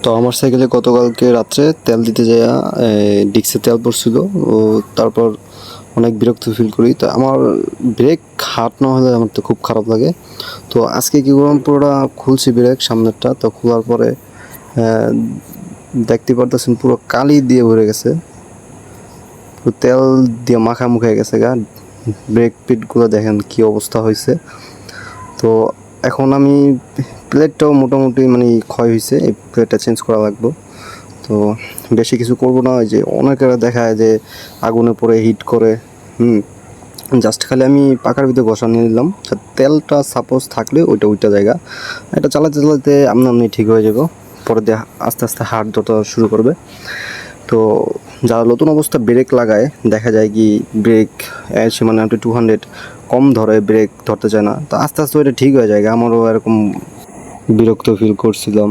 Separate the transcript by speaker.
Speaker 1: তো আমার সাইকেলে গতকালকে রাত্রে তেল দিতে যাইয়া ডিক্সে তেল পড়ছিল ও তারপর অনেক বিরক্ত ফিল করি। তো আমার ব্রেক হাট না হলে আমার তো খুব খারাপ লাগে। তো আজকে কী করলাম, পুরোটা খুলছি ব্রেক সামনেরটা। তো খোলার পরে দেখতে পারতেছেন পুরো কালি দিয়ে ভরে গেছে, পুরো তেল দিয়ে মাখামুখি হয়ে গেছে গা। ব্রেক পিটগুলো দেখেন কি অবস্থা হয়েছে। তো এখন আমি প্লেটটাও মোটামুটি মানে ক্ষয় হয়েছে, এই প্লেটটা চেঞ্জ করা লাগবে। তো বেশি কিছু করবো না। ওই যে অনেকেরা দেখায় যে আগুনে পরে হিট করে, জাস্ট খালি আমি পাকার ভিতরে ঘষা নিয়ে নিলাম। তেলটা সাপোজ থাকলে ওইটা জায়গা এটা চালাতে চালাতে আপনি ঠিক হয়ে যাবে। পরে দিয়ে আস্তে আস্তে হার্ট ধরতে শুরু করবে। তো যারা নতুন অবস্থা ব্রেক লাগায় দেখা যায় কি ব্রেক এসে মানে 200 কম ধরে, ব্রেক ধরতে চায় না। তো আস্তে আস্তে ওইটা ঠিক হয়ে যায়। আমারও এরকম বিরক্ত ফিল করছিলাম।